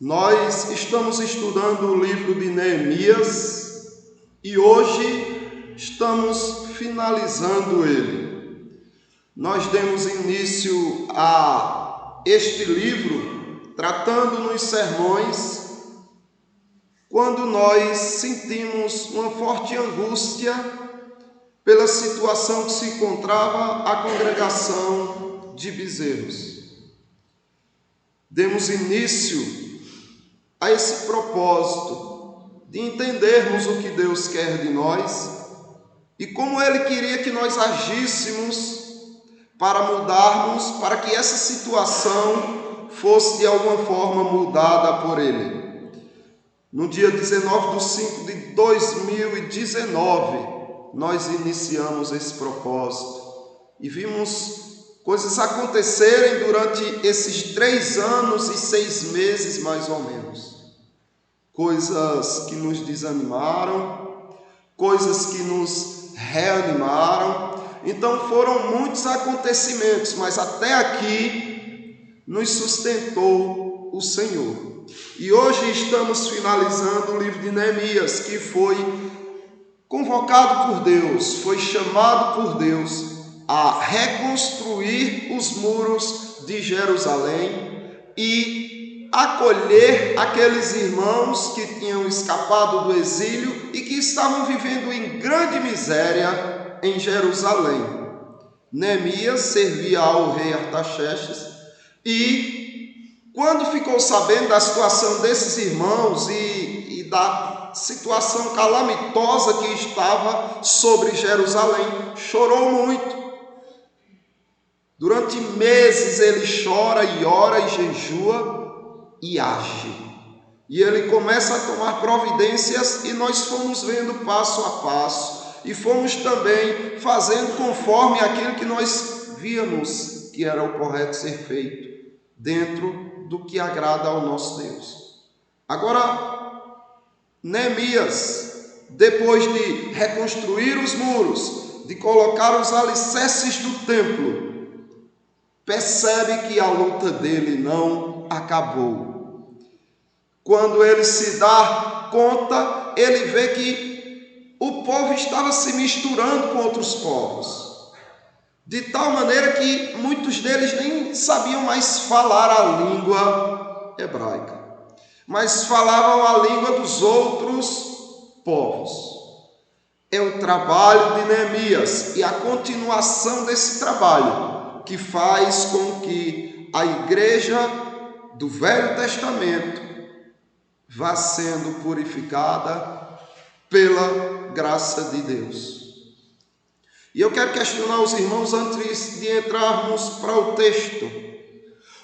Nós estamos estudando o livro de Neemias e hoje estamos finalizando ele. Nós demos início a este livro tratando nos sermões quando nós sentimos uma forte angústia pela situação que se encontrava a congregação de Bezerros. Demos início a esse propósito de entendermos o que Deus quer de nós e como Ele queria que nós agíssemos para mudarmos, para que essa situação fosse de alguma forma mudada por Ele. No dia 19/5/2019, nós iniciamos esse propósito e vimos coisas acontecerem durante esses 3 anos e 6 meses, mais ou menos. Coisas que nos desanimaram, coisas que nos reanimaram. Então foram muitos acontecimentos, mas até aqui nos sustentou o Senhor. E hoje estamos finalizando o livro de Neemias, que foi convocado por Deus, foi chamado por Deus a reconstruir os muros de Jerusalém e acolher aqueles irmãos que tinham escapado do exílio e que estavam vivendo em grande miséria em Jerusalém. Neemias servia ao rei Artaxerxes e, quando ficou sabendo da situação desses irmãos e da situação calamitosa que estava sobre Jerusalém, chorou muito. Durante meses ele chora e ora e jejua e age. E ele começa a tomar providências e nós fomos vendo passo a passo e fomos também fazendo conforme aquilo que nós víamos que era o correto ser feito, dentro do que agrada ao nosso Deus. Agora, Neemias, depois de reconstruir os muros, de colocar os alicerces do templo, percebe que a luta dele não acabou. Quando ele se dá conta, ele vê que o povo estava se misturando com outros povos, de tal maneira que muitos deles nem sabiam mais falar a língua hebraica, mas falavam a língua dos outros povos. É o trabalho de Neemias e a continuação desse trabalho que faz com que a igreja do Velho Testamento vá sendo purificada pela graça de Deus. E eu quero questionar os irmãos antes de entrarmos para o texto.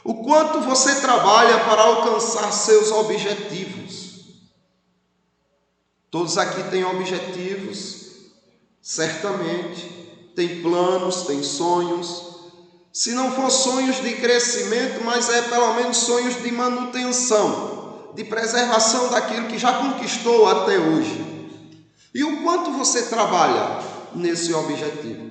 O quanto você trabalha para alcançar seus objetivos? Todos aqui têm objetivos, certamente, têm planos, têm sonhos. Se não for sonhos de crescimento, mas é pelo menos sonhos de manutenção, de preservação daquilo que já conquistou até hoje. E o quanto você trabalha nesse objetivo?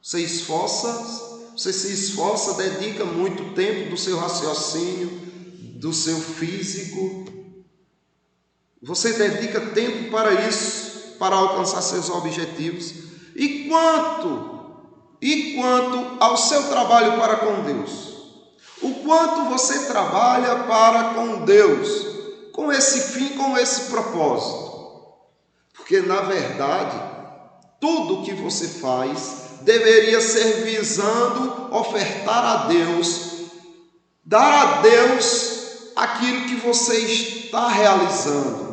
Você se esforça, dedica muito tempo do seu raciocínio, do seu físico. Você dedica tempo para isso, para alcançar seus objetivos. E quanto ao seu trabalho para com Deus? O quanto você trabalha para com Deus, com esse fim, com esse propósito? Porque, na verdade, tudo que você faz deveria ser visando ofertar a Deus, dar a Deus aquilo que você está realizando.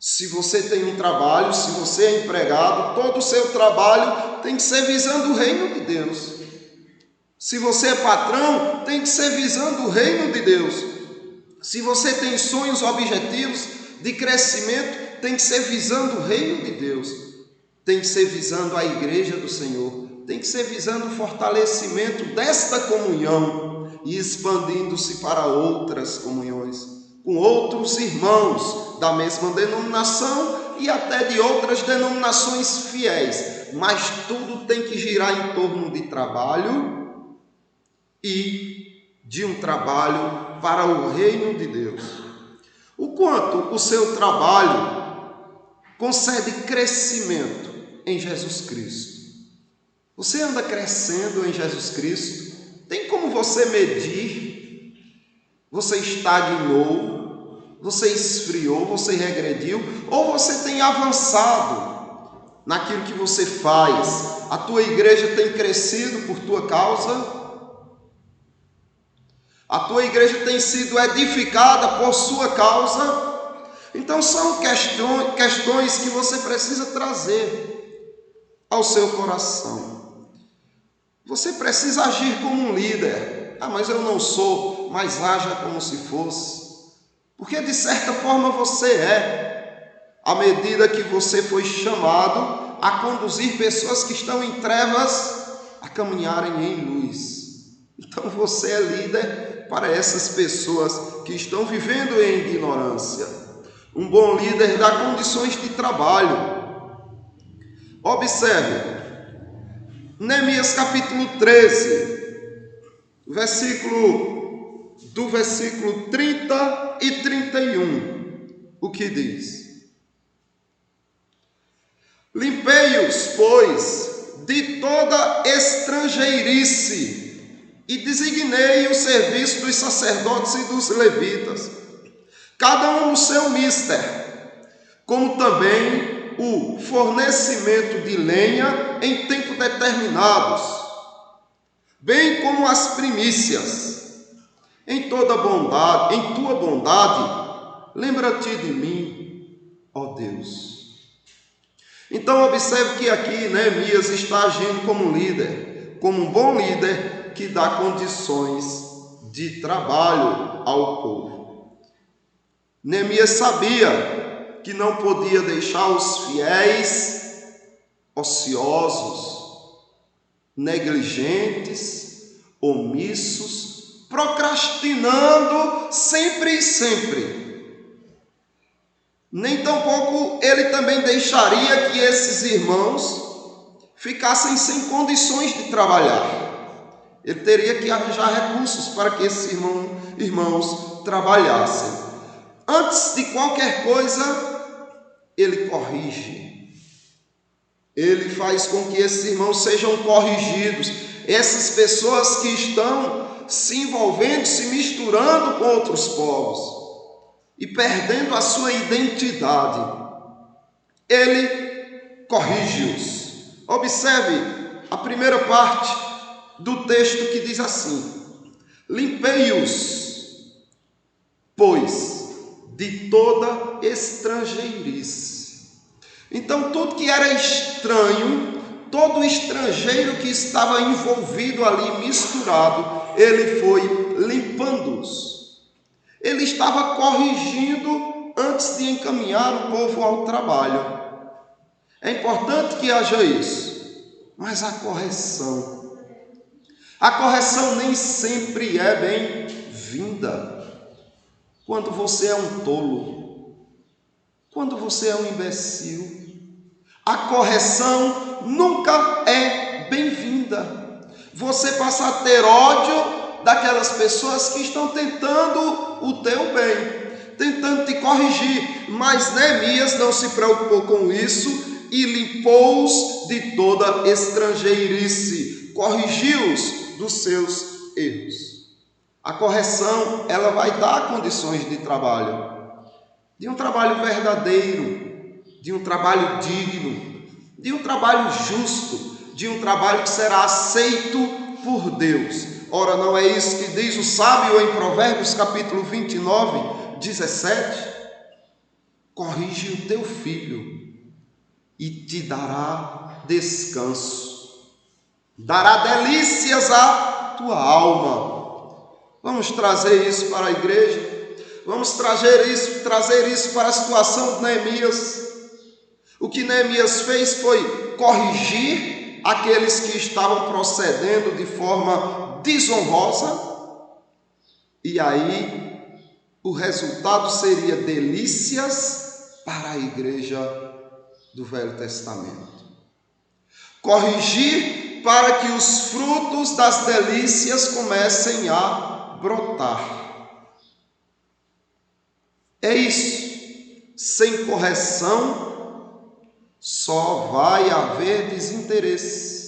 Se você tem um trabalho, se você é empregado, todo o seu trabalho tem que ser visando o reino de Deus. Se você é patrão, tem que ser visando o reino de Deus. Se você tem sonhos, objetivos de crescimento, tem que ser visando o reino de Deus. Tem que ser visando a igreja do Senhor. Tem que ser visando o fortalecimento desta comunhão e expandindo-se para outras comunhões, com outros irmãos da mesma denominação e até de outras denominações fiéis. Mas tudo tem que girar em torno de trabalho e de um trabalho para o reino de Deus. O quanto o seu trabalho concede crescimento em Jesus Cristo. Você anda crescendo em Jesus Cristo? Tem como você medir? Você estagnou? Você esfriou? Você regrediu? Ou você tem avançado naquilo que você faz? A tua igreja tem crescido por tua causa? A tua igreja tem sido edificada por sua causa? Então são questões que você precisa trazer ao seu coração. Você precisa agir como um líder. Mas eu não sou, mas haja como se fosse. Porque de certa forma você é, à medida que você foi chamado a conduzir pessoas que estão em trevas a caminharem em luz. Então você é líder para essas pessoas que estão vivendo em ignorância. Um bom líder dá condições de trabalho. Observe, Neemias capítulo 13, do versículo 30 e 31, o que diz? Limpei-os, pois, de toda estrangeirice, e designei o serviço dos sacerdotes e dos levitas, cada um no seu mister, como também o fornecimento de lenha em tempo determinados, bem como as primícias. Em toda bondade, em tua bondade, lembra-te de mim, ó Deus. Então observe que aqui Neemias está agindo como um líder, como um bom líder que dá condições de trabalho ao povo. Neemias sabia que não podia deixar os fiéis ociosos, negligentes, omissos, procrastinando sempre e sempre. Nem tampouco ele também deixaria que esses irmãos ficassem sem condições de trabalhar. Ele teria que arranjar recursos para que esses irmãos trabalhassem. Antes de qualquer coisa, ele corrige. Ele faz com que esses irmãos sejam corrigidos. Essas pessoas que estão se envolvendo, se misturando com outros povos e perdendo a sua identidade, ele corrige-os. Observe a primeira parte do texto que diz assim: limpei-os, pois, de toda estrangeirice. Então tudo que era estranho, todo estrangeiro que estava envolvido ali, misturado, ele foi limpando-os. Ele estava corrigindo antes de encaminhar o povo ao trabalho. É importante que haja isso, mas a correção nem sempre é bem-vinda. Quando você é um tolo, quando você é um imbecil, a correção nunca é bem-vinda. Você passa a ter ódio daquelas pessoas que estão tentando o teu bem, tentando te corrigir, mas Neemias não se preocupou com isso e limpou-os de toda estrangeirice, corrigiu-os dos seus erros. A correção, ela vai dar condições de trabalho, de um trabalho verdadeiro, de um trabalho digno, de um trabalho justo, de um trabalho que será aceito por Deus. Ora, não é isso que diz o sábio em Provérbios capítulo 29, 17? Corrige o teu filho e te dará descanso, dará delícias à tua alma. Vamos trazer isso para a igreja, vamos trazer isso para a situação de Neemias. O que Neemias fez foi corrigir aqueles que estavam procedendo de forma desonrosa, e aí o resultado seria delícias para a igreja do Velho Testamento. Corrigir para que os frutos das delícias comecem a brotar. É isso. Sem correção, só vai haver desinteresse.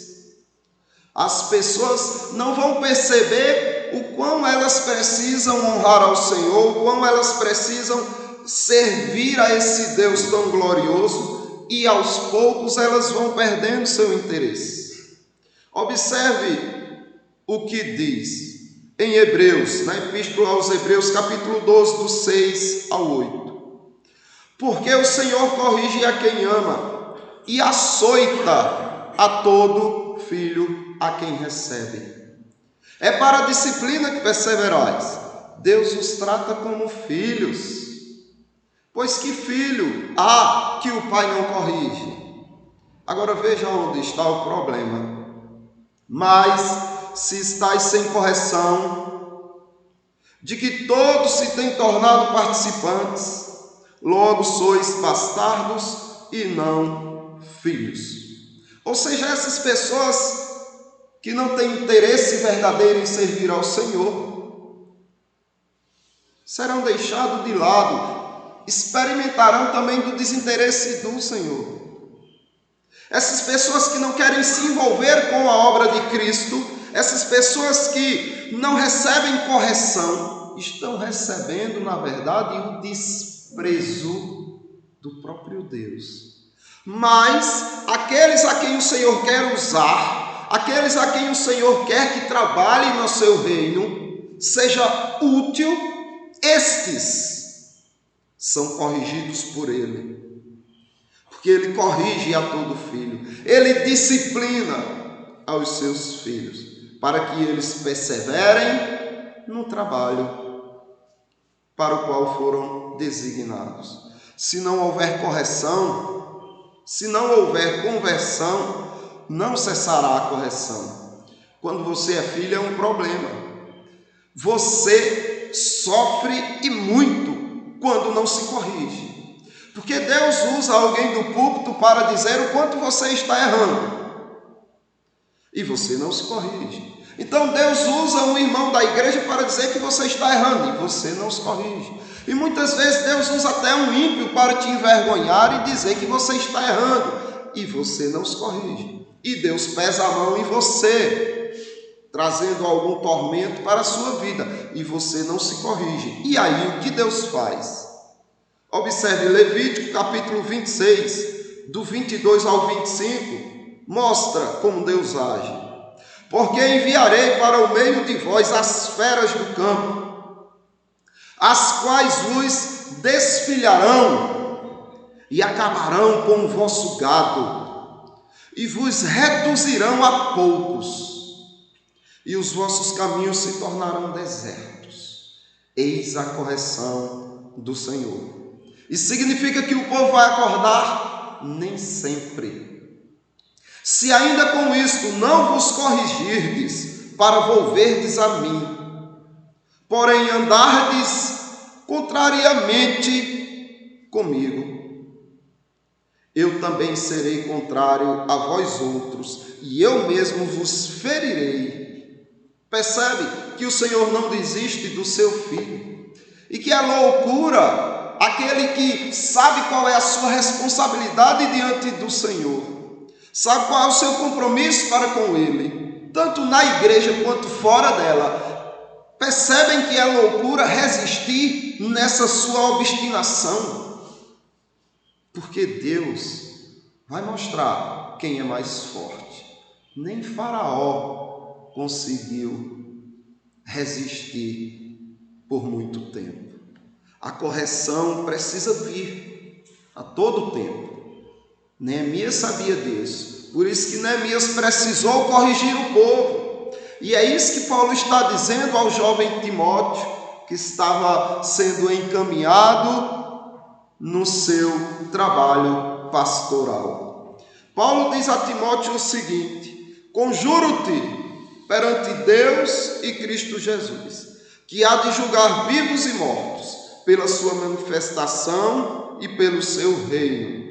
As pessoas não vão perceber o quão elas precisam honrar ao Senhor, o quão elas precisam servir a esse Deus tão glorioso, e aos poucos elas vão perdendo seu interesse. Observe o que diz em Hebreus, na Epístola aos Hebreus, capítulo 12, do 6 ao 8. Porque o Senhor corrige a quem ama e açoita a todo filho a quem recebe. É para a disciplina que perseverais. Deus os trata como filhos. Pois que filho há que o pai não corrige? Agora veja onde está o problema. Mas se estáis sem correção, de que todos se têm tornado participantes, logo sois bastardos e não filhos. Ou seja, essas pessoas que não têm interesse verdadeiro em servir ao Senhor serão deixados de lado, experimentarão também do desinteresse do Senhor. Essas pessoas que não querem se envolver com a obra de Cristo, essas pessoas que não recebem correção, estão recebendo, na verdade, o desprezo do próprio Deus. Mas aqueles a quem o Senhor quer usar, aqueles a quem o Senhor quer que trabalhe no seu reino, seja útil, estes são corrigidos por Ele. Porque Ele corrige a todo filho, Ele disciplina aos seus filhos, para que eles perseverem no trabalho para o qual foram designados. Se não houver correção, se não houver conversão, não cessará a correção. Quando você é filho é um problema. Você sofre e muito quando não se corrige. Porque Deus usa alguém do púlpito para dizer o quanto você está errando. E você não se corrige. Então Deus usa um irmão da igreja para dizer que você está errando e você não se corrige. E muitas vezes Deus usa até um ímpio para te envergonhar e dizer que você está errando e você não se corrige. E Deus pesa a mão em você, trazendo algum tormento para a sua vida, e você não se corrige. E aí o que Deus faz? Observe Levítico capítulo 26, do 22 ao 25, mostra como Deus age. Porque enviarei para o meio de vós as feras do campo, as quais vos desfilharão e acabarão com o vosso gado, e vos reduzirão a poucos, e os vossos caminhos se tornarão desertos. Eis a correção do Senhor. Isso significa que o povo vai acordar? Nem sempre. Se ainda com isto não vos corrigirdes para volverdes a mim, porém andardes contrariamente comigo, eu também serei contrário a vós outros, e eu mesmo vos ferirei. Percebe que o Senhor não desiste do seu filho, e que é loucura aquele que sabe qual é a sua responsabilidade diante do Senhor, sabe qual é o seu compromisso para com Ele, tanto na igreja quanto fora dela. Percebem que é loucura resistir nessa sua obstinação? Porque Deus vai mostrar quem é mais forte. Nem Faraó conseguiu resistir por muito tempo. A correção precisa vir a todo tempo. Neemias sabia disso, por isso que Neemias precisou corrigir o povo. E é isso que Paulo está dizendo ao jovem Timóteo, que estava sendo encaminhado no seu trabalho pastoral. Paulo diz a Timóteo o seguinte: conjuro-te perante Deus e Cristo Jesus, que há de julgar vivos e mortos, pela sua manifestação e pelo seu reino.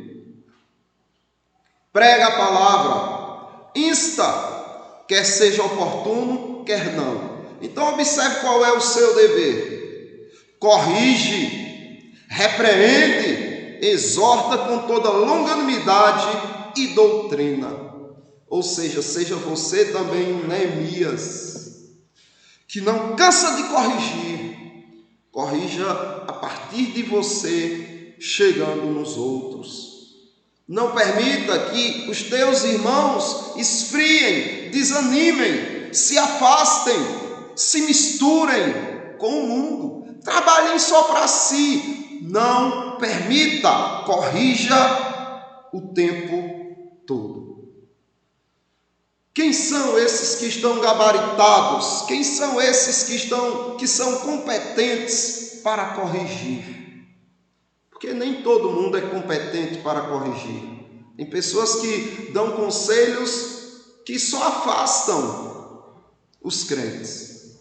Prega a palavra, insta, quer seja oportuno, quer não, Então observe qual é o seu dever. Corrige, repreende, exorta com toda longanimidade e doutrina. Ou seja você também um Neemias, que não cansa de corrigir. Corrija a partir de você, chegando nos outros. Não permita que os teus irmãos esfriem, desanimem, se afastem, se misturem com o mundo. Trabalhem só para si. Não permita, corrija o tempo todo. Quem são esses que estão gabaritados? Quem são esses que são competentes para corrigir? Porque nem todo mundo é competente para corrigir. Tem pessoas que dão conselhos que só afastam os crentes.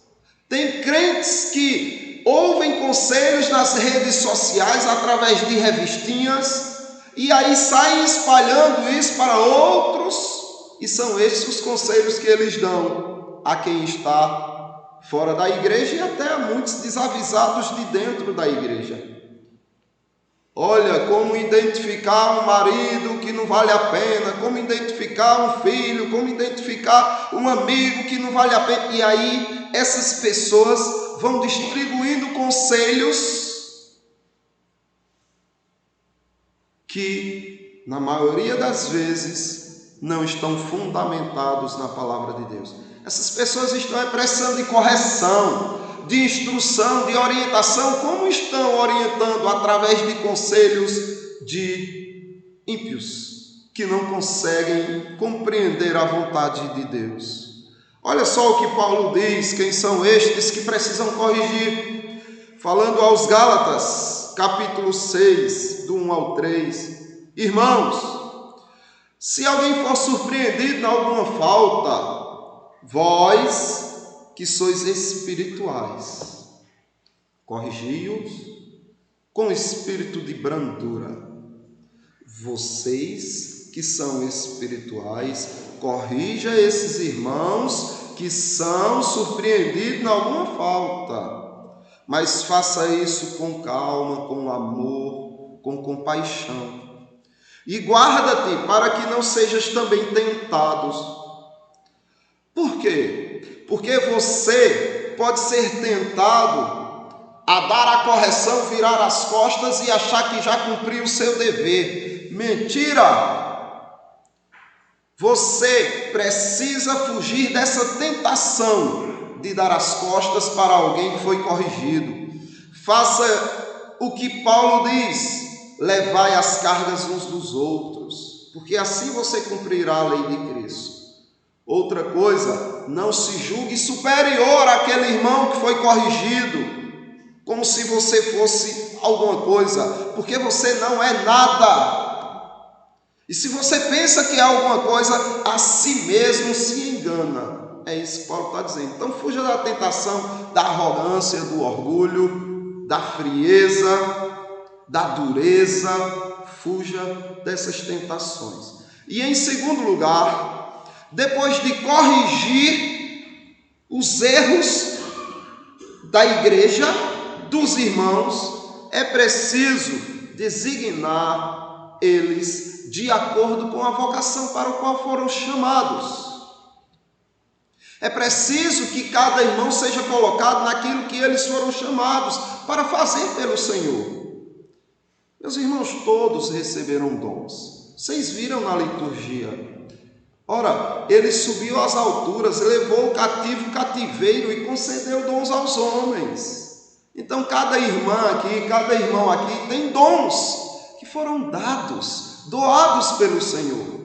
Tem crentes que ouvem conselhos nas redes sociais através de revistinhas e aí saem espalhando isso para outros. E são esses os conselhos que eles dão a quem está fora da igreja e até a muitos desavisados de dentro da igreja. Olha, como identificar um marido que não vale a pena, como identificar um filho, como identificar um amigo que não vale a pena. E aí essas pessoas vão distribuindo conselhos que, na maioria das vezes, não estão fundamentados na palavra de Deus. Essas pessoas estão precisando de correção, de instrução, de orientação. Como estão orientando? Através de conselhos de ímpios, que não conseguem compreender a vontade de Deus. Olha só o que Paulo diz, quem são estes que precisam corrigir. Falando aos Gálatas, capítulo 6, do 1 ao 3. Irmãos, se alguém for surpreendido em alguma falta, vós que sois espirituais, corrigi-os com espírito de brandura. Vocês que são espirituais, corrija esses irmãos que são surpreendidos em alguma falta, mas faça isso com calma, com amor, com compaixão. E guarda-te para que não sejas também tentados. Por quê? Porque você pode ser tentado a dar a correção, virar as costas e achar que já cumpriu o seu dever. Mentira! Você precisa fugir dessa tentação de dar as costas para alguém que foi corrigido. Faça o que Paulo diz: levai as cargas uns dos outros, porque assim você cumprirá a lei de Cristo. Outra coisa, não se julgue superior àquele irmão que foi corrigido, como se você fosse alguma coisa, porque você não é nada. E se você pensa que é alguma coisa, a si mesmo se engana. É isso que Paulo está dizendo. Então fuja da tentação, da arrogância, do orgulho, da frieza, da dureza. Fuja dessas tentações. E em segundo lugar, depois de corrigir os erros da igreja, dos irmãos, é preciso designar eles de acordo com a vocação para o qual foram chamados. É preciso que cada irmão seja colocado naquilo que eles foram chamados para fazer pelo Senhor. Meus irmãos, todos receberam dons. Vocês viram na liturgia. Ora, ele subiu às alturas, levou o cativo cativeiro e concedeu dons aos homens. Então, cada irmã aqui, cada irmão aqui tem dons que foram dados, doados pelo Senhor.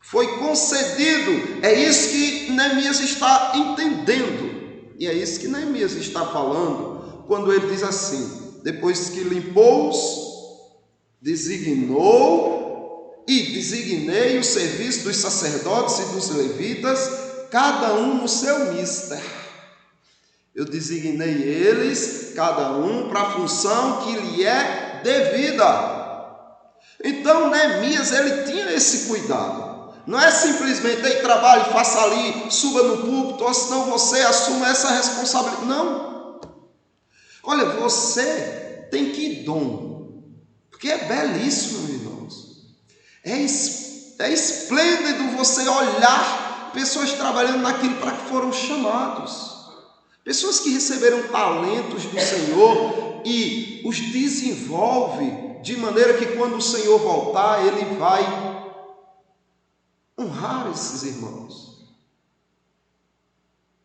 Foi concedido. É isso que Neemias está entendendo. E é isso que Neemias está falando quando ele diz assim: depois que limpou-os, designou e designei o serviço dos sacerdotes e dos levitas, cada um no seu mister. Eu designei eles, cada um, para a função que lhe é devida. Então Neemias, ele tinha esse cuidado. Não é simplesmente, ei, trabalhe, faça ali, suba no púlpito, ou senão você assuma essa responsabilidade. Não. Olha, você tem que dom, porque é belíssimo, irmãos. É esplêndido você olhar pessoas trabalhando naquilo para que foram chamados. Pessoas que receberam talentos do Senhor e os desenvolve de maneira que quando o Senhor voltar, Ele vai honrar esses irmãos.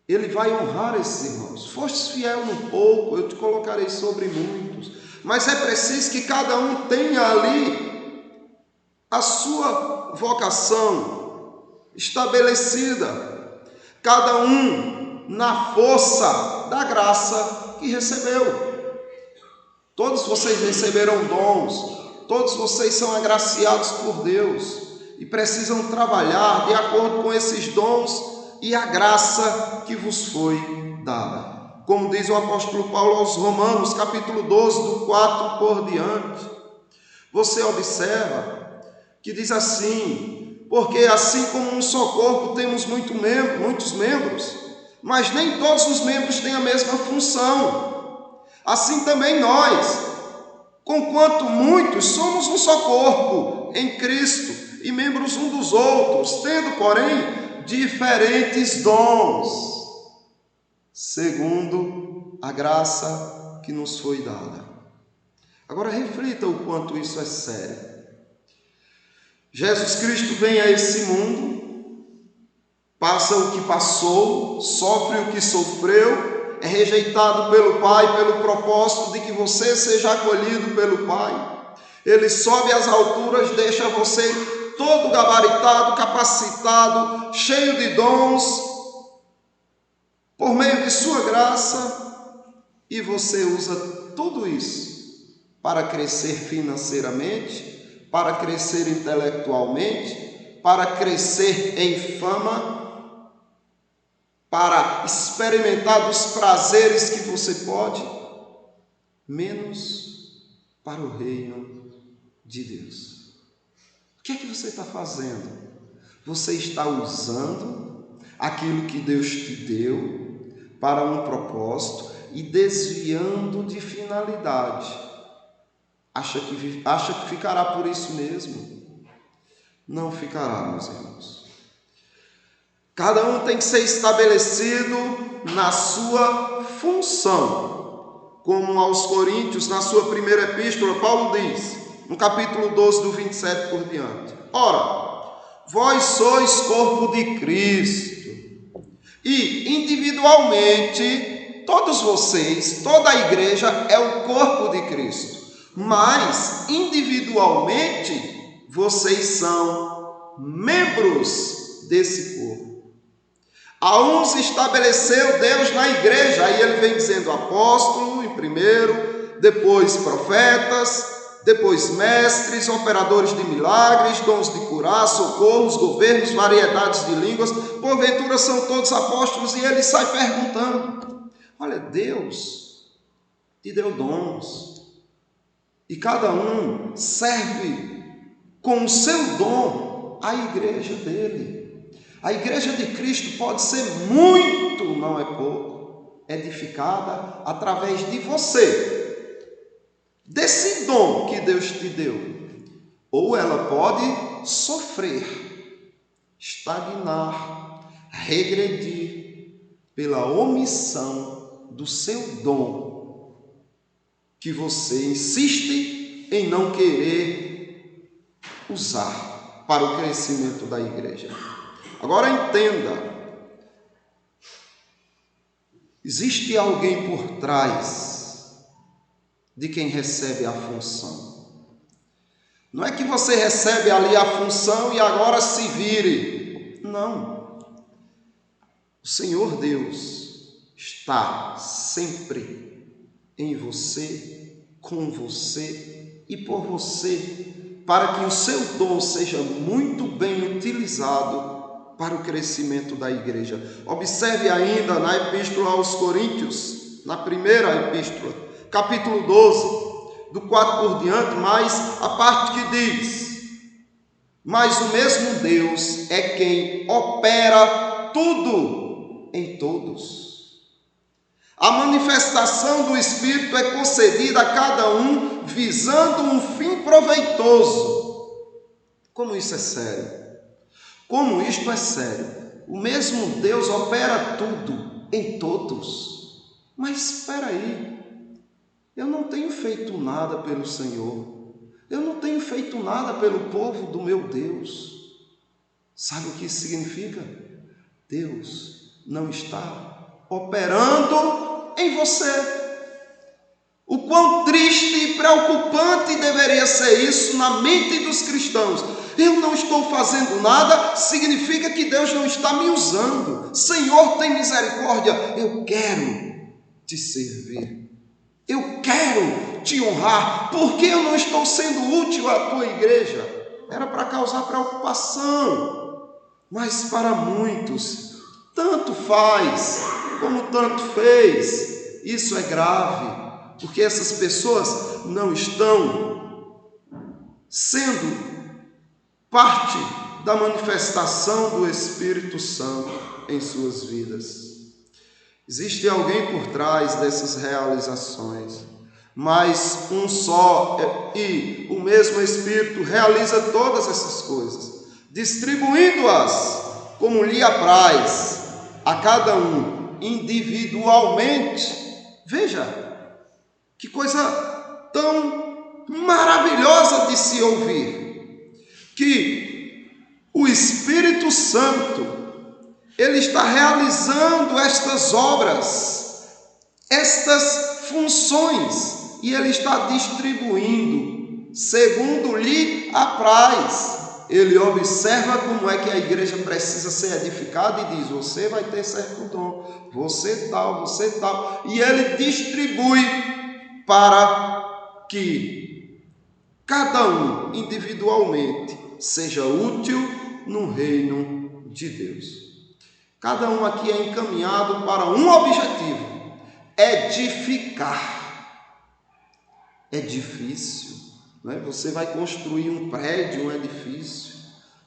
Ele vai honrar esses irmãos. Foste fiel no pouco, eu te colocarei sobre muitos. Mas é preciso que cada um tenha ali a sua vocação estabelecida. Cada um na força da graça que recebeu. Todos vocês receberam dons. Todos vocês são agraciados por Deus. E precisam trabalhar de acordo com esses dons e a graça que vos foi dada. Como diz o apóstolo Paulo aos Romanos, capítulo 12, do 4 por diante. Você observa que diz assim: porque assim como um só corpo temos muitos membros, mas nem todos os membros têm a mesma função. Assim também nós, conquanto muitos, somos um só corpo em Cristo, e membros um dos outros, tendo, porém, diferentes dons, segundo a graça que nos foi dada. Agora reflita o quanto isso é sério. Jesus Cristo vem a esse mundo, passa o que passou, sofre o que sofreu, é rejeitado pelo Pai pelo propósito de que você seja acolhido pelo Pai. Ele sobe às alturas, deixa você todo gabaritado, capacitado, cheio de dons, por meio de sua graça, e você usa tudo isso para crescer financeiramente, para crescer intelectualmente, para crescer em fama, para experimentar dos prazeres que você pode, menos para o reino de Deus. O que é que você está fazendo? Você está usando aquilo que Deus te deu para um propósito e desviando de finalidade. Acha que ficará por isso mesmo? Não ficará, meus irmãos. Cada um tem que ser estabelecido na sua função. Como aos Coríntios, na sua primeira epístola, Paulo diz, no capítulo 12, do 27 por diante: ora, vós sois corpo de Cristo, e individualmente, todos vocês, toda a igreja é o corpo de Cristo, mas individualmente, vocês são membros desse corpo. A uns estabeleceu Deus na igreja, aí ele vem dizendo apóstolo em primeiro, depois profetas, depois mestres, operadores de milagres, dons de curar, socorros, governos, variedades de línguas, porventura são todos apóstolos, e ele sai perguntando: olha, Deus te deu dons, e cada um serve com o seu dom a igreja dele. A igreja de Cristo pode ser muito, não é pouco, edificada através de você, desse dom que Deus te deu, ou ela pode sofrer, estagnar, regredir pela omissão do seu dom, que você insiste em não querer usar para o crescimento da igreja. Agora entenda, existe alguém por trás de quem recebe a função. Não é que você recebe ali a função e agora se vire. Não. O Senhor Deus está sempre em você, com você e por você, para que o seu dom seja muito bem utilizado para o crescimento da igreja. Observe ainda na epístola aos Coríntios, na primeira epístola, capítulo 12, do 4 por diante, mas a parte que diz: mas o mesmo Deus é quem opera tudo em todos. A manifestação do Espírito é concedida a cada um visando um fim proveitoso. Como isso é sério? Como isto é sério? O mesmo Deus opera tudo em todos. Mas espera aí, eu não tenho feito nada pelo Senhor. Eu não tenho feito nada pelo povo do meu Deus. Sabe o que isso significa? Deus não está operando em você. O quão triste e preocupante deveria ser isso na mente dos cristãos. Eu não estou fazendo nada, significa que Deus não está me usando. Senhor, tem misericórdia, eu quero te servir. Eu quero te honrar, porque eu não estou sendo útil à tua igreja. Era para causar preocupação, mas para muitos, tanto faz como tanto fez. Isso é grave, porque essas pessoas não estão sendo parte da manifestação do Espírito Santo em suas vidas. Existe alguém por trás dessas realizações, mas um só e o mesmo Espírito realiza todas essas coisas, distribuindo-as como lhe apraz a cada um individualmente. Veja, que coisa tão maravilhosa de se ouvir, que o Espírito Santo, ele está realizando estas obras, estas funções, e ele está distribuindo segundo lhe apraz. Ele observa como é que a igreja precisa ser edificada e diz: você vai ter certo dom, você tal, e ele distribui para que cada um individualmente seja útil no reino de Deus. Cada um aqui é encaminhado para um objetivo: edificar. É difícil, não é? Você vai construir um prédio, um edifício.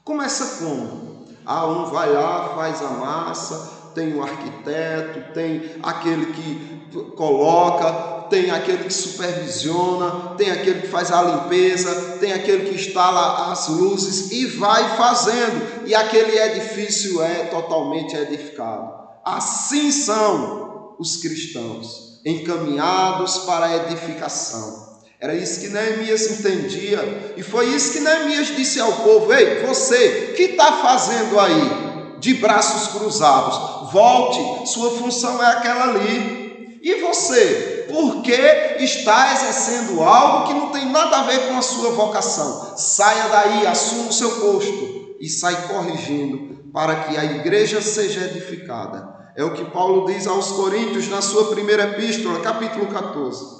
Começa como? Um vai lá, faz a massa, tem o arquiteto, tem aquele que coloca, tem aquele que supervisiona, tem aquele que faz a limpeza, tem aquele que instala as luzes e vai fazendo, e aquele edifício é totalmente edificado. Assim são os cristãos, encaminhados para a edificação. Era isso que Neemias entendia, e foi isso que Neemias disse ao povo: ei, você que está fazendo aí de braços cruzados, volte, sua função é aquela ali. E você, por que está exercendo algo que não tem nada a ver com a sua vocação? Saia daí, assuma o seu posto e sai corrigindo para que a igreja seja edificada. É o que Paulo diz aos Coríntios na sua primeira epístola, capítulo 14.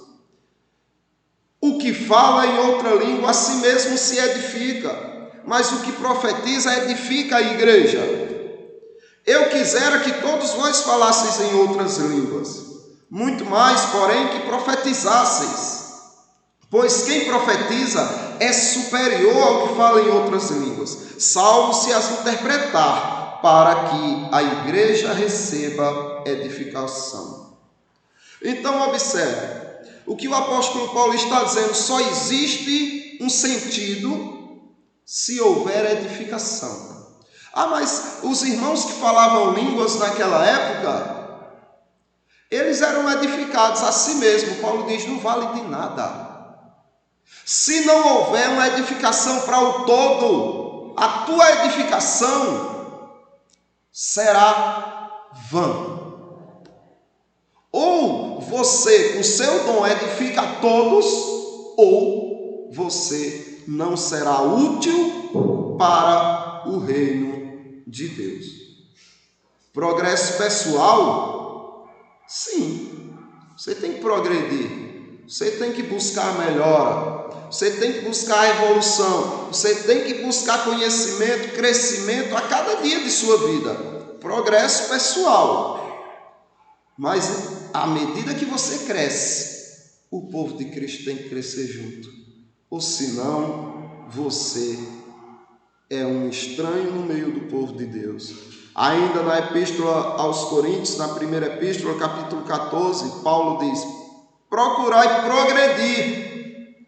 O que fala em outra língua a si mesmo se edifica, mas o que profetiza edifica a igreja. Eu quisera que todos vós falasseis em outras línguas, muito mais, porém, que profetizasseis, pois quem profetiza é superior ao que fala em outras línguas, salvo se as interpretar, para que a igreja receba edificação. Então, observe. O que o apóstolo Paulo está dizendo: só existe um sentido se houver edificação. Mas os irmãos que falavam línguas naquela época, eles eram edificados a si mesmos. Paulo diz: não vale de nada. Se não houver uma edificação para o todo, a tua edificação será vã. Ou você, com seu dom, edifica a todos, ou você não será útil para o reino de Deus. Progresso pessoal? Sim, você tem que progredir, você tem que buscar melhora, você tem que buscar evolução, você tem que buscar conhecimento, crescimento a cada dia de sua vida. Progresso pessoal. Mas à medida que você cresce, o povo de Cristo tem que crescer junto. Ou senão, você é um estranho no meio do povo de Deus. Ainda na Epístola aos Coríntios, na primeira Epístola, capítulo 14, Paulo diz: procurai progredir,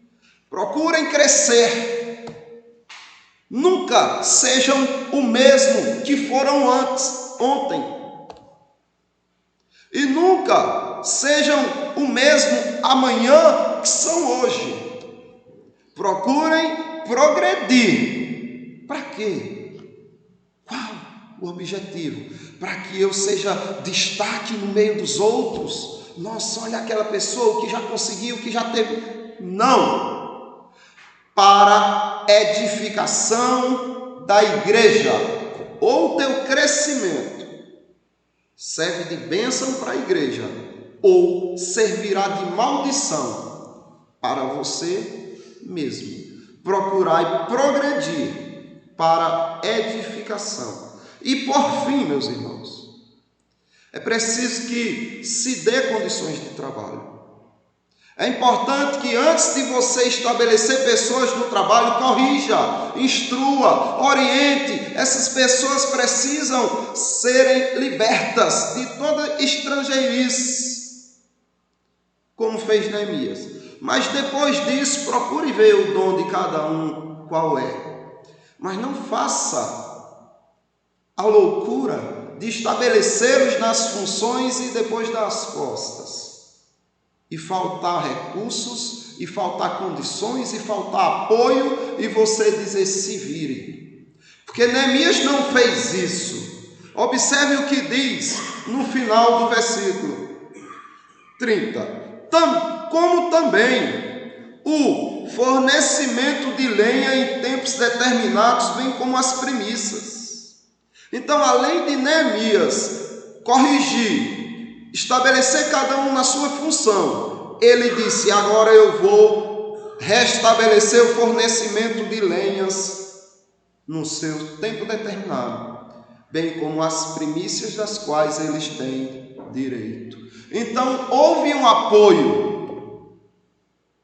procurem crescer, nunca sejam o mesmo que foram ontem, e nunca sejam o mesmo amanhã que são hoje. Procurem progredir. Para quê? Qual o objetivo? Para que eu seja destaque no meio dos outros. Nossa, olha aquela pessoa que já conseguiu, que já teve. Não. Para edificação da igreja, ou teu crescimento serve de bênção para a igreja, ou servirá de maldição para você mesmo. Procurai progredir para edificação. E por fim, meus irmãos, é preciso que se dê condições de trabalho. É importante que antes de você estabelecer pessoas no trabalho, corrija, instrua, oriente. Essas pessoas precisam serem libertas de toda estrangeirice, como fez Neemias. Mas depois disso, procure ver o dom de cada um qual é. Mas não faça a loucura de estabelecê-los nas funções e depois dar as costas. E faltar recursos, e faltar condições, e faltar apoio, e você dizer se vire. Porque Neemias não fez isso. Observe o que diz no final do versículo 30. Como também o fornecimento de lenha em tempos determinados vem como as premissas. Então, além de Neemias corrigir, estabelecer cada um na sua função, ele disse: agora eu vou restabelecer o fornecimento de lenhas no seu tempo determinado, bem como as primícias das quais eles têm direito. Então houve um apoio.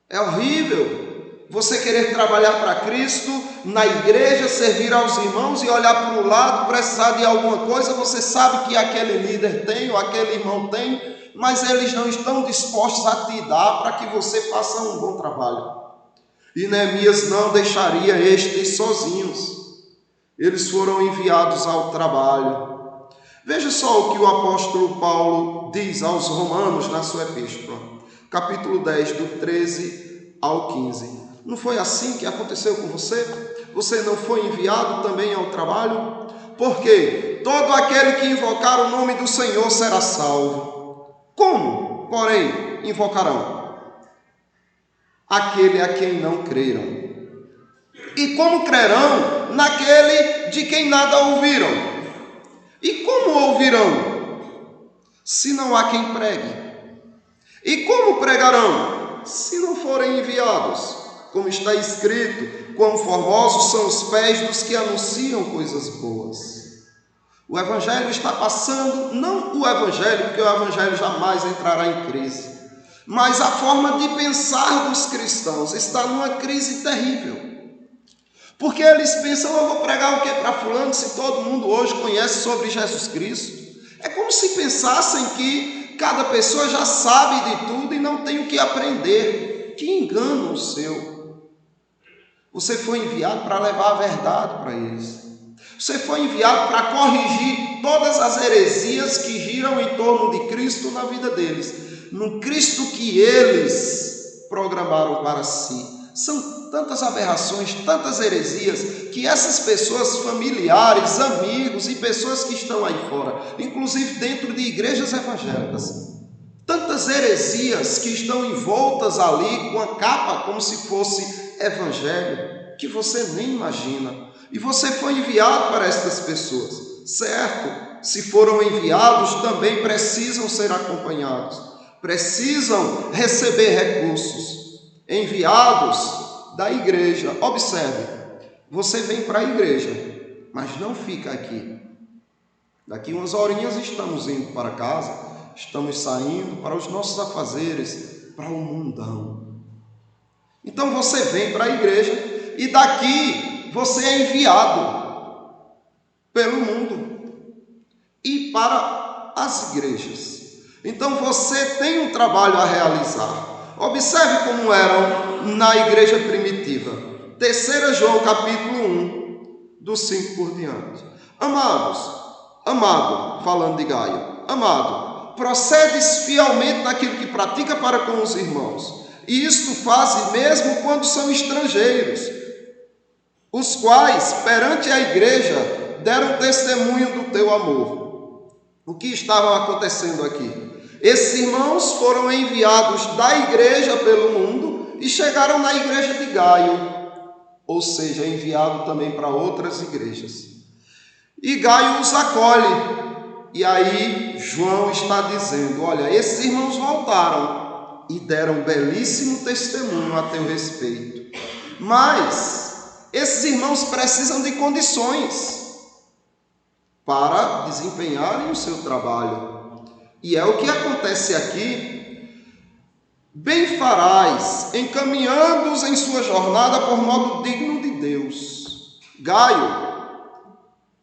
É horrível você querer trabalhar para Cristo na igreja, servir aos irmãos e olhar para o lado, precisar de alguma coisa, você sabe que aquele líder tem ou aquele irmão tem, mas eles não estão dispostos a te dar para que você faça um bom trabalho. E Neemias não deixaria estes sozinhos. Eles foram enviados ao trabalho. Veja só o que o apóstolo Paulo diz aos Romanos na sua epístola, capítulo 10, do 13 ao 15. Não foi assim que aconteceu com você? Você não foi enviado também ao trabalho? Porque todo aquele que invocar o nome do Senhor será salvo. Como, porém, invocarão? Aquele a quem não creram. E como crerão naquele de quem nada ouviram? E como ouvirão, se não há quem pregue? E como pregarão, se não forem enviados? Como está escrito: quão formosos são os pés dos que anunciam coisas boas. O Evangelho está passando, não o Evangelho, porque o Evangelho jamais entrará em crise, mas a forma de pensar dos cristãos está numa crise terrível. Porque eles pensam: eu vou pregar o que para fulano, se todo mundo hoje conhece sobre Jesus Cristo? É como se pensassem que cada pessoa já sabe de tudo e não tem o que aprender. Que engano o seu! Você foi enviado para levar a verdade para eles. Você foi enviado para corrigir todas as heresias que giram em torno de Cristo na vida deles. No Cristo que eles programaram para si. São tantas aberrações, tantas heresias, que essas pessoas, familiares, amigos e pessoas que estão aí fora, inclusive dentro de igrejas evangélicas, tantas heresias que estão envoltas ali com a capa como se fosse evangelho, que você nem imagina. E você foi enviado para estas pessoas, certo? Se foram enviados, também precisam ser acompanhados, precisam receber recursos. Enviados da igreja. Observe, você vem para a igreja, mas não fica aqui. Daqui umas horinhas estamos indo para casa, estamos saindo para os nossos afazeres, para o mundão. Então você vem para a igreja e daqui você é enviado pelo mundo e para as igrejas. Então você tem um trabalho a realizar. Observe como eram na igreja primitiva. 3 João capítulo 1, do 5 por diante. Amado, falando de Gaio, amado, procedes fielmente naquilo que pratica para com os irmãos, e isto fazes mesmo quando são estrangeiros, os quais, perante a igreja, deram testemunho do teu amor. O que estava acontecendo aqui? Esses irmãos foram enviados da igreja pelo mundo e chegaram na igreja de Gaio, ou seja, enviado também para outras igrejas. E Gaio os acolhe. E aí João está dizendo, olha, esses irmãos voltaram e deram belíssimo testemunho a teu respeito. Mas esses irmãos precisam de condições para desempenharem o seu trabalho. E é o que acontece aqui. Bem farás, encaminhando-os em sua jornada por modo digno de Deus. Gaio,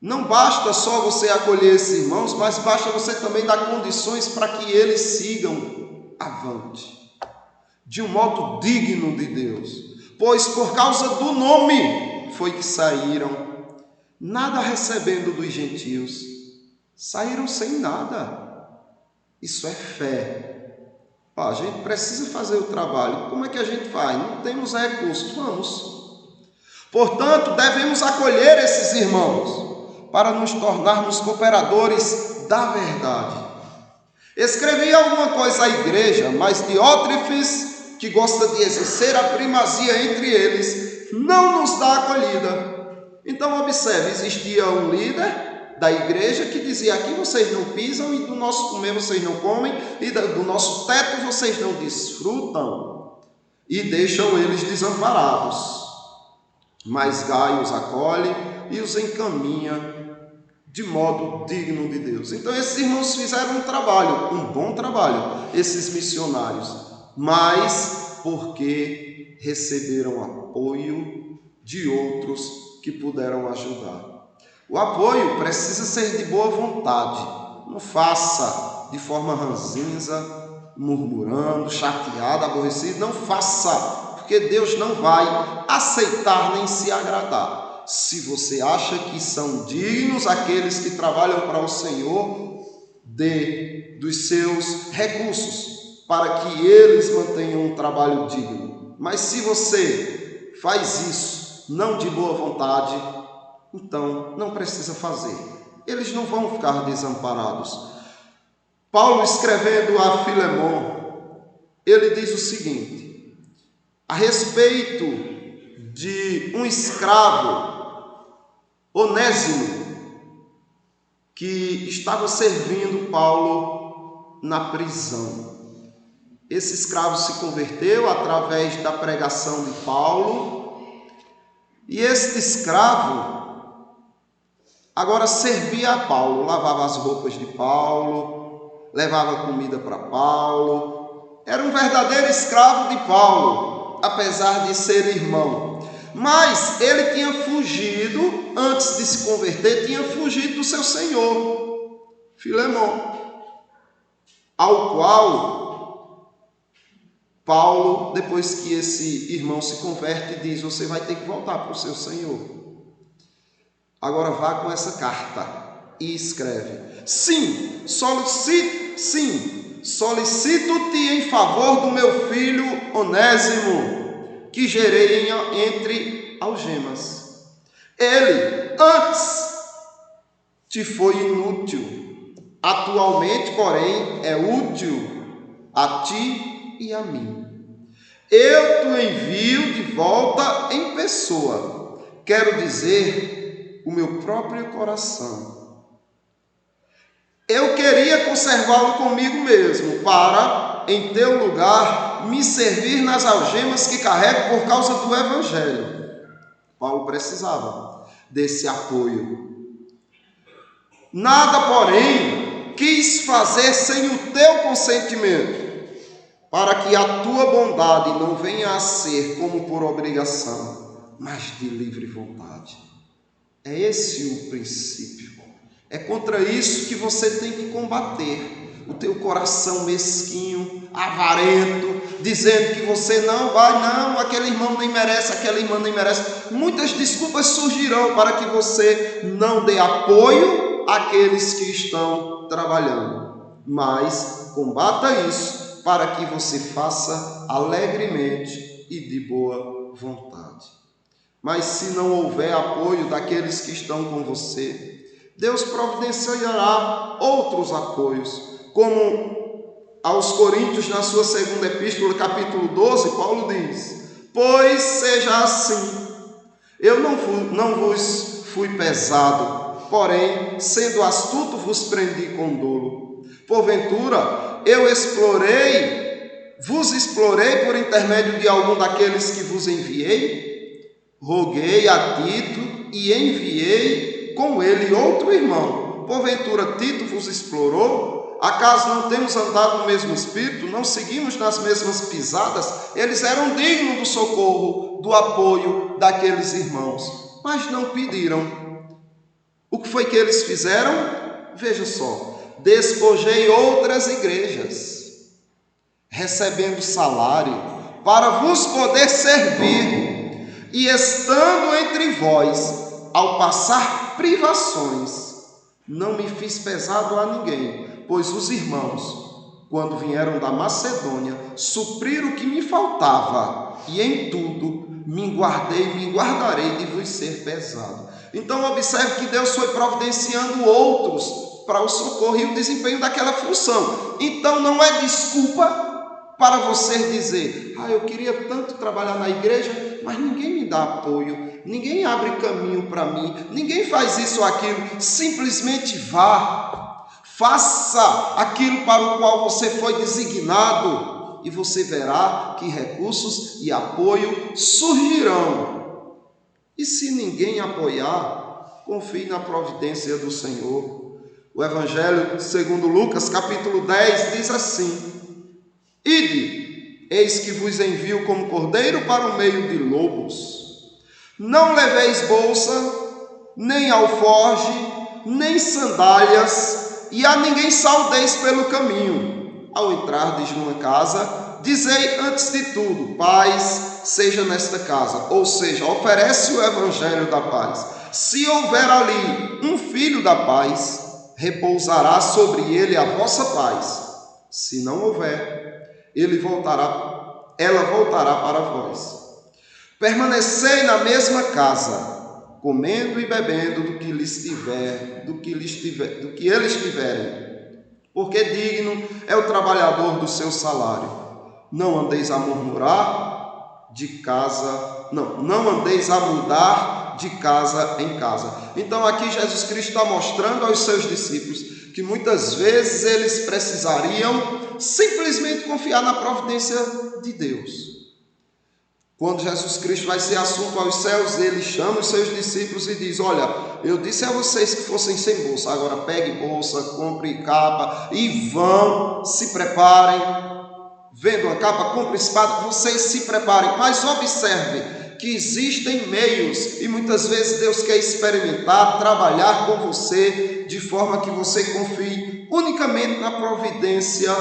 não basta só você acolher esses irmãos, mas basta você também dar condições para que eles sigam avante, de um modo digno de Deus. Pois por causa do nome foi que saíram, nada recebendo dos gentios. Saíram sem nada. Isso é fé. A gente precisa fazer o trabalho. Como é que a gente faz? Não temos recursos. Vamos. Portanto, devemos acolher esses irmãos para nos tornarmos cooperadores da verdade. Escrevi alguma coisa à igreja, mas Diótrefes, que gosta de exercer a primazia entre eles, não nos dá acolhida. Então, observe, existia um líder da igreja que dizia, aqui vocês não pisam e do nosso comer vocês não comem e do nosso teto vocês não desfrutam, e deixam eles desamparados. Mas Gaio os acolhe e os encaminha de modo digno de Deus. Então esses irmãos fizeram um trabalho, um bom trabalho, esses missionários, mas porque receberam apoio de outros que puderam ajudar. O apoio precisa ser de boa vontade. Não faça de forma ranzinza, murmurando, chateado, aborrecido. Não faça, porque Deus não vai aceitar nem se agradar. Se você acha que são dignos aqueles que trabalham para o Senhor, dê dos seus recursos para que eles mantenham um trabalho digno. Mas se você faz isso não de boa vontade, então não precisa fazer. Eles não vão ficar desamparados. Paulo, escrevendo a Filemon, ele diz o seguinte, a respeito de um escravo, Onésimo, que estava servindo Paulo na prisão. Esse escravo se converteu através da pregação de Paulo, e este escravo agora servia a Paulo, lavava as roupas de Paulo, levava comida para Paulo. Era um verdadeiro escravo de Paulo, apesar de ser irmão. Mas ele tinha fugido, antes de se converter, tinha fugido do seu senhor, Filemon, ao qual Paulo, depois que esse irmão se converte, diz, você vai ter que voltar para o seu senhor. Agora vá com essa carta e escreve, solicito-te em favor do meu filho Onésimo, que gerei entre algemas. Ele antes te foi inútil, atualmente, porém, é útil a ti e a mim. Eu te envio de volta em pessoa, quero dizer, o meu próprio coração. Eu queria conservá-lo comigo mesmo, para, em teu lugar, me servir nas algemas que carrego por causa do Evangelho. Paulo precisava desse apoio. Nada, porém, quis fazer sem o teu consentimento, para que a tua bondade não venha a ser como por obrigação, mas de livre vontade. É esse o princípio. É contra isso que você tem que combater. O teu coração mesquinho, avarento, dizendo que você não vai, não, aquele irmão nem merece, aquela irmã nem merece. Muitas desculpas surgirão para que você não dê apoio àqueles que estão trabalhando. Mas combata isso para que você faça alegremente e de boa vontade. Mas se não houver apoio daqueles que estão com você, Deus providenciará outros apoios, como aos Coríntios, na sua segunda epístola, capítulo 12, Paulo diz: pois seja assim, eu não vos fui pesado, porém, sendo astuto, vos prendi com dolo. Porventura, eu vos explorei por intermédio de algum daqueles que vos enviei? Roguei a Tito e enviei com ele outro irmão. Porventura, Tito vos explorou? Acaso não temos andado no mesmo espírito? Não seguimos nas mesmas pisadas? Eles eram dignos do socorro, do apoio daqueles irmãos, mas não pediram. O que foi que eles fizeram? Veja só: despojei outras igrejas, recebendo salário, para vos poder servir. E estando entre vós, ao passar privações, não me fiz pesado a ninguém, pois os irmãos, quando vieram da Macedônia, supriram o que me faltava, e em tudo me guardarei de vos ser pesado. Então observe que Deus foi providenciando outros para o socorro e o desempenho daquela função. Então não é desculpa para você dizer: eu queria tanto trabalhar na igreja, mas ninguém me dá apoio, ninguém abre caminho para mim, ninguém faz isso ou aquilo. Simplesmente vá, faça aquilo para o qual você foi designado, e você verá que recursos e apoio surgirão. E se ninguém apoiar, confie na providência do Senhor. O Evangelho segundo Lucas, capítulo 10, diz assim: ide, eis que vos envio como cordeiro para o meio de lobos. Não leveis bolsa, nem alforge, nem sandálias, e a ninguém saudeis pelo caminho. Ao entrardes numa casa, dizei antes de tudo: paz seja nesta casa. Ou seja, oferece o evangelho da paz. Se houver ali um filho da paz, repousará sobre ele a vossa paz. Se não houver, ela voltará para vós. Permanecei na mesma casa, comendo e bebendo do que eles tiverem, porque digno é o trabalhador do seu salário. Não andeis a murmurar de casa, não andeis a mudar de casa em casa. Então aqui Jesus Cristo está mostrando aos seus discípulos que muitas vezes eles precisariam simplesmente confiar na providência de Deus. Quando Jesus Cristo vai ser assunto aos céus, ele chama os seus discípulos e diz: olha, eu disse a vocês que fossem sem bolsa, agora pegue bolsa, compre capa e vão, se preparem, vendo a capa, compre espada, vocês se preparem. Mas observe que existem meios, e muitas vezes Deus quer experimentar, trabalhar com você, de forma que você confie unicamente na providência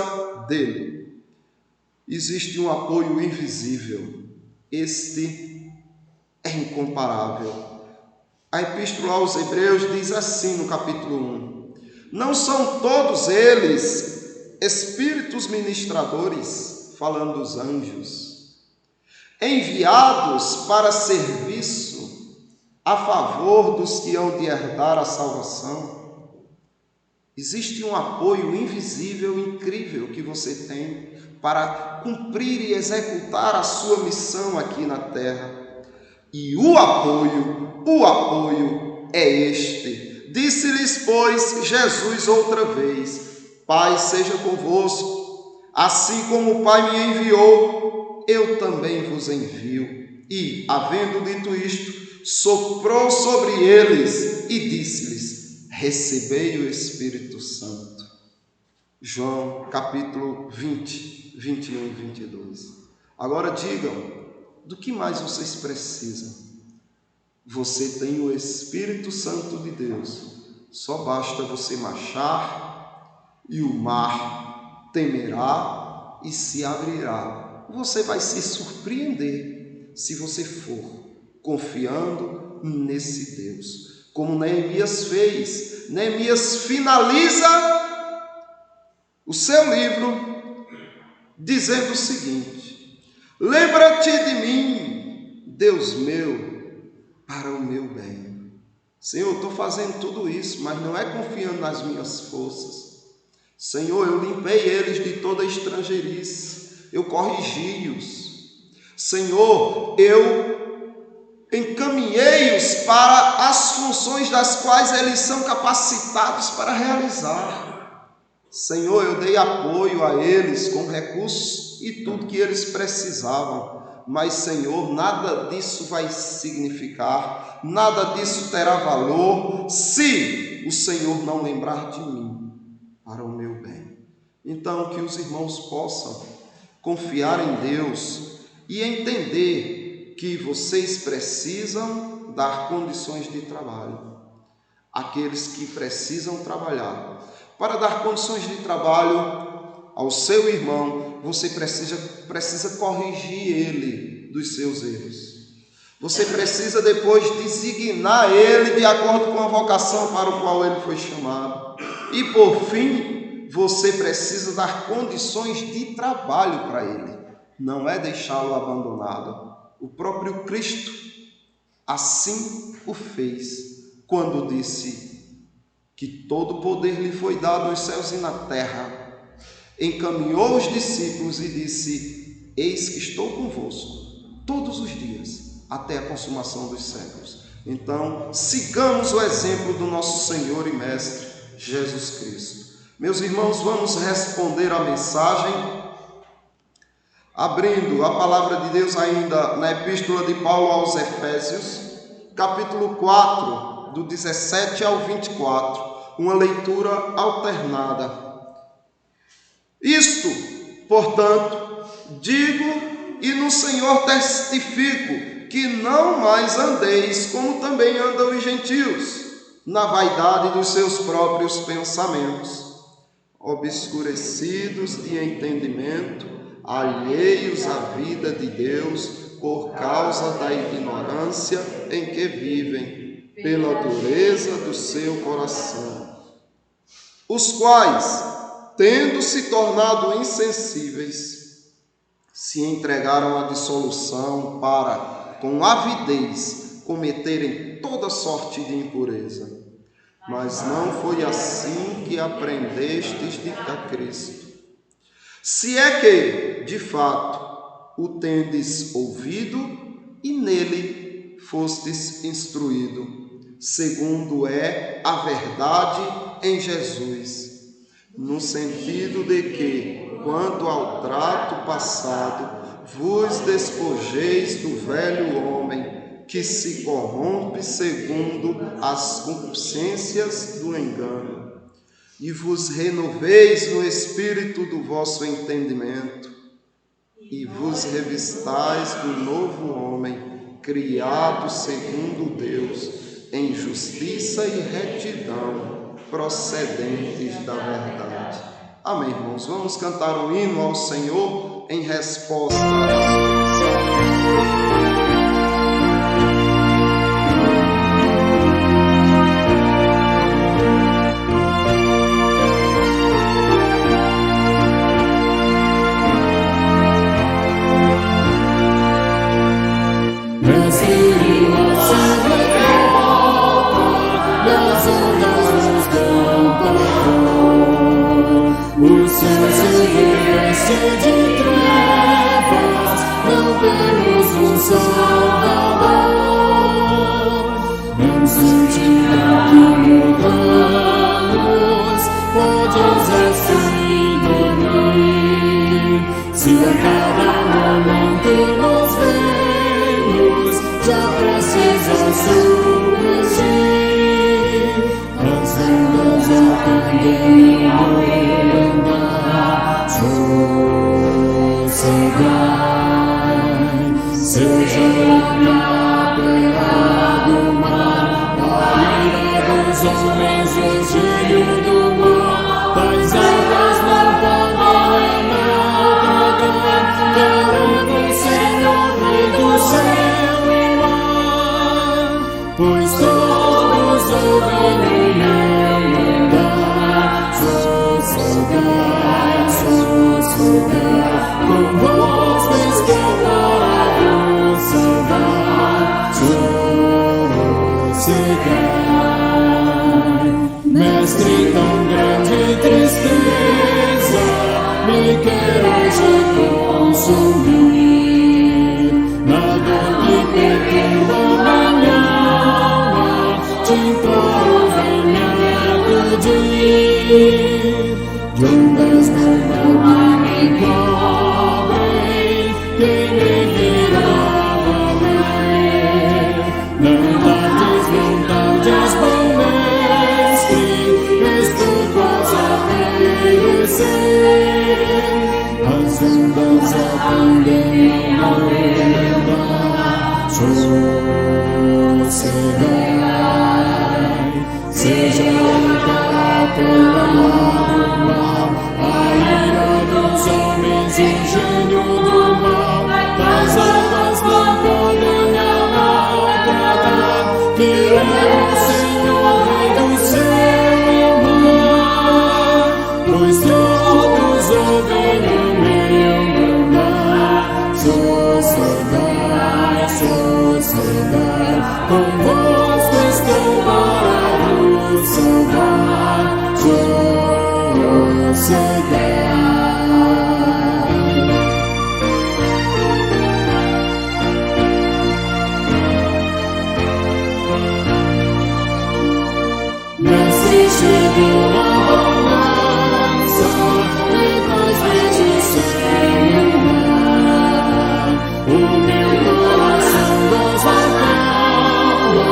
dele. Existe um apoio invisível, este é incomparável. A Epístola aos Hebreus diz assim no capítulo 1: não são todos eles espíritos ministradores, falando dos anjos, enviados para serviço a favor dos que hão de herdar a salvação? Existe um apoio invisível, incrível, que você tem para cumprir e executar a sua missão aqui na terra. E o apoio é este. Disse-lhes, pois, Jesus outra vez: Pai seja convosco, assim como o Pai me enviou, eu também vos envio. E, havendo dito isto, soprou sobre eles e disse-lhes: recebei o Espírito Santo. João capítulo 20, 21 e 22. Agora digam, do que mais vocês precisam? Você tem o Espírito Santo de Deus. Só basta você marchar e o mar temerá e se abrirá. Você vai se surpreender se você for confiando nesse Deus. Como Neemias fez. Neemias finaliza o seu livro dizendo o seguinte: lembra-te de mim, Deus meu, para o meu bem. Senhor, eu estou fazendo tudo isso, mas não é confiando nas minhas forças. Senhor, eu limpei eles de toda estrangeirice, eu corrigi-os. Senhor, eu encaminhei-os para as funções das quais eles são capacitados para realizar. Senhor, eu dei apoio a eles com recursos e tudo que eles precisavam. Mas, Senhor, nada disso vai significar, nada disso terá valor se o Senhor não lembrar de mim para o meu bem. Então, que os irmãos possam confiar em Deus e entender que vocês precisam dar condições de trabalho. Aqueles que precisam trabalhar. Para dar condições de trabalho ao seu irmão, você precisa corrigir ele dos seus erros. Você precisa depois designar ele de acordo com a vocação para o qual ele foi chamado. E por fim, você precisa dar condições de trabalho para ele. Não é deixá-lo abandonado. O próprio Cristo assim o fez, quando disse que todo poder lhe foi dado nos céus e na terra. Encaminhou os discípulos e disse: eis que estou convosco todos os dias, até a consumação dos séculos. Então, sigamos o exemplo do nosso Senhor e Mestre, Jesus Cristo. Meus irmãos, vamos responder a mensagem, abrindo a palavra de Deus ainda na Epístola de Paulo aos Efésios, capítulo 4, do 17 ao 24, uma leitura alternada. Isto, portanto, digo e no Senhor testifico, que não mais andeis como também andam os gentios, na vaidade dos seus próprios pensamentos, obscurecidos de entendimento, alheios à vida de Deus, por causa da ignorância em que vivem, pela dureza do seu coração, os quais, tendo se tornado insensíveis, se entregaram à dissolução para, com avidez, cometerem toda sorte de impureza. Mas não foi assim que aprendestes a Cristo. Se é que, de fato, o tendes ouvido e nele fostes instruído, segundo é a verdade em Jesus, no sentido de que, quanto ao trato passado, vos despojeis do velho homem, que se corrompe segundo as concupiscências do engano, e vos renoveis no espírito do vosso entendimento, e vos revistais do novo homem, criado segundo Deus, em justiça e retidão, procedentes da verdade. Amém, irmãos. Vamos cantar um hino ao Senhor em resposta. O céu se reveste de trevas, não vemos um Salvador. Não sentirá que mudamos, podes assim dormir. Se a cada momento nos vemos, já precisa surgir. As ondas aprendendo sossegai, seja o olhar pelado dos homens o gênio do mal, das águas não podem naufragar, calando o Senhor, Rei do céu e mar, pois todos ouvem o meu mandar, sossegai, sossegai, com voz para vos salvar, sossegai. Mestre, tão grande tristeza me quer hoje consumir, na dor que perturba minha alma, te imploro, vem me acudir. De ondas não me encobrem, que me virá valer. Não tardes, bom mestre, estou quase a perecer. As ondas aprendem a lembrar, sossegai, seja levada pela mar, a ira dos homens, o gênio do mal, das águas não podem naufragar, que é o Senhor, Rei do céu e mar, pois todos ouvem o meu mandar, sossegai, sossegai, convosco estou para vos salvar, sossegai. Mestre, chegou a bonança, e faz vezes sem mar, o meu coração goza calma,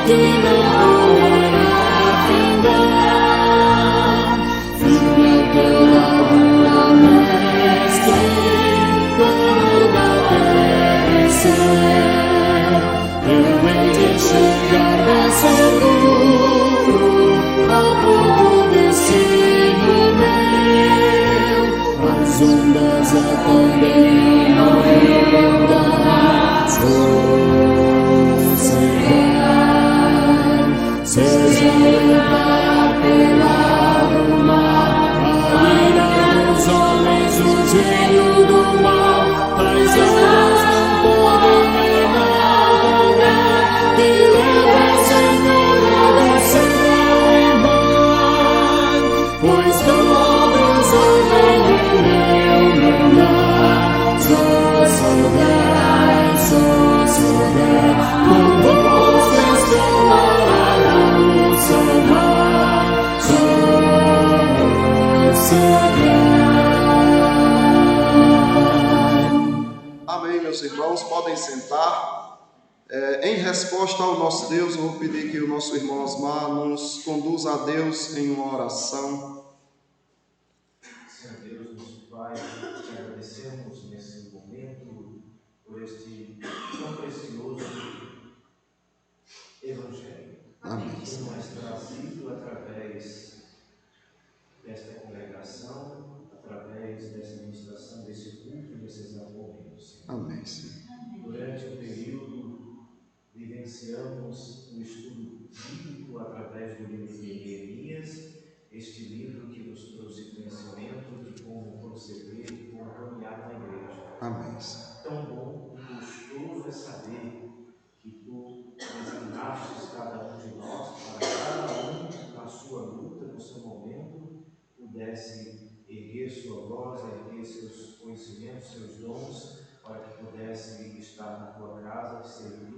que não poderá findar. Fica pela rua, mestre, dono da terra e céu, eu hei de chegar bem seguro ao porto destino meu. As ondas atendem ao mandar, sossegai, seja levada pela mar, a ira dos homens, o gênio do mal, as águas não podem naufragar, que leva o Senhor do céu e mar, pois todos ouvem o meu mandar, sossegai, sossegai, convosco estou para vos salvar, sossegai. Amém, meus irmãos, podem sentar. Em resposta ao nosso Deus, eu vou pedir que o nosso irmão Osmar nos conduza a Deus em uma oração. Senhor Deus, nosso Pai, te agradecemos nesse momento por este tão precioso Evangelho. Amém. Que nos é trazido através desta congregação, através dessa ministração, desse culto, nesse exato momento, Senhor. Amém, Senhor. Durante o período, vivenciamos o estudo bíblico através do livro de Neemias, este livro que nos trouxe conhecimento de como proceder, de como caminhar na igreja. Amém, Senhor. Tão bom e gostoso é saber que tu designaste cada um de nós para cada um na sua luta, no seu momento, pudesse erguer sua voz, erguer seus conhecimentos, seus dons, para que pudesse estar na tua casa, te servindo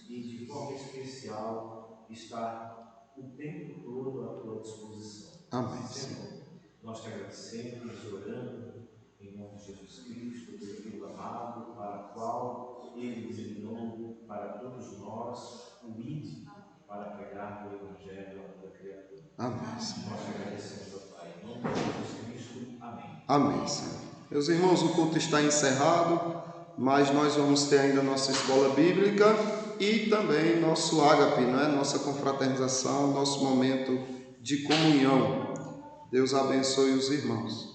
e de forma especial estar o tempo todo à tua disposição. Amém, Senhor, nós te agradecemos, orando em nome de Jesus Cristo, teu Filho amado, para o qual Ele designou para todos nós o ID para pregar o Evangelho a toda criatura. Amém, Senhor. Nós te agradecemos, ó Pai, em nome de Jesus Cristo. Amém. Amém, Senhor. Meus irmãos, o culto está encerrado. mas nós vamos ter ainda nossa escola bíblica e também nosso ágape, né? Nossa confraternização, nosso momento de comunhão. Deus abençoe os irmãos.